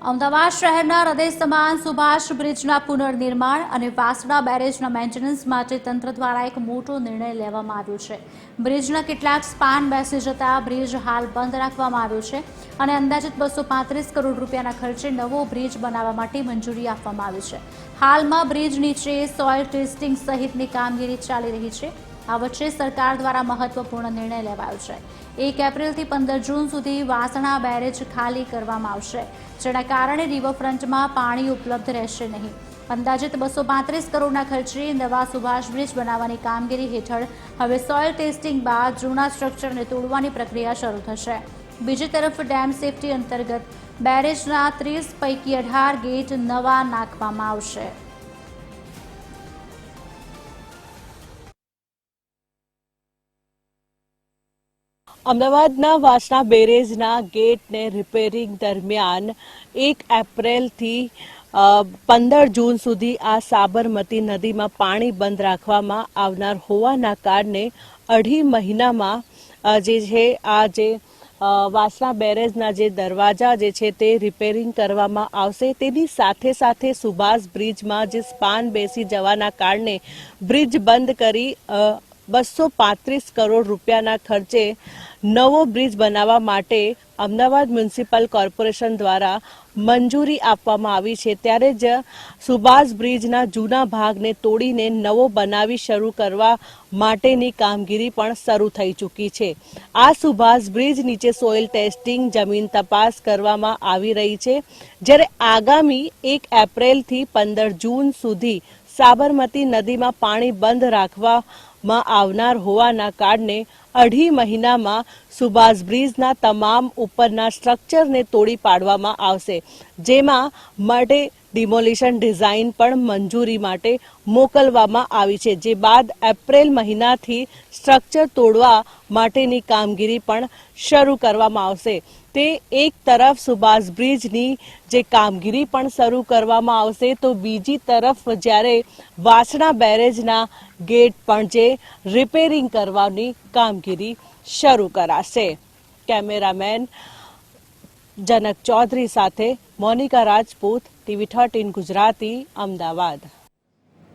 અમદાવાદ શહેરના હૃદય સમાન સુભાષ બ્રિજના પુનર્નિર્માણ અને વાસણા બેરેજના મેન્ટેનન્સ માટે તંત્ર દ્વારા એક મોટો નિર્ણય લેવામાં આવ્યો છે. બ્રિજના કેટલાક સ્પાન બેસી જતા બ્રિજ હાલ બંધ રાખવામાં આવ્યો છે અને અંદાજિત 235 કરોડ રૂપિયાના ખર્ચે નવો બ્રિજ બનાવવા માટે મંજૂરી આપવામાં આવી છે. હાલમાં બ્રિજ નીચે સોઇલ ટેસ્ટિંગ સહિતની કામગીરી ચાલી રહી છે. આ વચ્ચે સરકાર દ્વારા મહત્વપૂર્ણ નિર્ણય લેવાયો છે. 1 એપ્રિલથી 15 જૂન સુધી વાસણા બેરેજ ખાલી કરવામાં આવશે, જેના કારણે રિવરફ્રન્ટમાં પાણી ઉપલબ્ધ રહેશે નહીં. અંદાજિત 235 કરોડના ખર્ચે નવા સુભાષ બ્રિજ બનાવવાની કામગીરી હેઠળ હવે સોઇલ ટેસ્ટિંગ બાદ જૂના સ્ટ્રક્ચરને તોડવાની પ્રક્રિયા શરૂ થશે. બીજી તરફ ડેમ સેફટી અંતર્ગત બેરેજના 30 પૈકી 18 ગેટ નવા નાખવામાં આવશે. અમદાવાદના વાસણા બેરેજના ગેટને રિપેરિંગ દરમિયાન 1 એપ્રિલથી 15 જૂન સુધી આ સાબરમતી નદીમાં પાણી બંધ રાખવામાં આવનાર હોવાના કારણે 2.5 મહિનામાં વાસણા બેરેજના જે દરવાજા છે તે રિપેરિંગ કરવામાં આવશે. તેની સાથે સાથે સુભાષ બ્રિજમાં જે સ્પાન બેસી જવાના કારણે બ્રિજ બંધ કરી 235 કરોડ રૂપિયાના ખર્ચે નવો બ્રિજ બનાવવા માટે અમદાવાદ મ્યુનિસિપલ કોર્પોરેશન દ્વારા મંજૂરી આપવામાં આવી છે. ત્યારે જ સુભાષ બ્રિજના જૂના ભાગને તોડીને નવો બનાવી શરૂ કરવા માટેની કામગીરી પણ શરૂ થઈ ચૂકી છે. આ સુભાષ બ્રિજ નીચે સોઇલ ટેસ્ટિંગ, જમીન તપાસ કરવામાં આવી રહી છે. જ્યારે આગામી 1 એપ્રિલથી 15 જૂન સુધી સાબરમતી નદીમાં પાણી બંધ રાખવામાં આવનાર હોવાના કારણે 2.5 મહિનામાં સુભાષ બ્રિજના તમામ ઉપરના સ્ટ્રક્ચરને તોડી પાડવામાં આવશે, જેમાં માટે ડિમોલિશન ડિઝાઇન પણ મંજૂરી માટે મોકલવામાં આવી છે. જે બાદ એપ્રિલ મહિનાથી સ્ટ્રક્ચર તોડવા માટેની કામગીરી પણ શરૂ કરવામાં આવશે. તે એક તરફ સુભાષ બ્રિજની જે કામગીરી પણ શરૂ કરવામાં આવશે, તો બીજી તરફ જ્યારે વાસણા બેરેજના ગેટ પણ જે રિપેરિંગ કરવાની કામગીરી શરૂ કરાશે. કેમેરામેન જનક ચૌધરી સાથે મોનિકા રાજપૂત, TV13 ગુજરાતી, અમદાવાદ.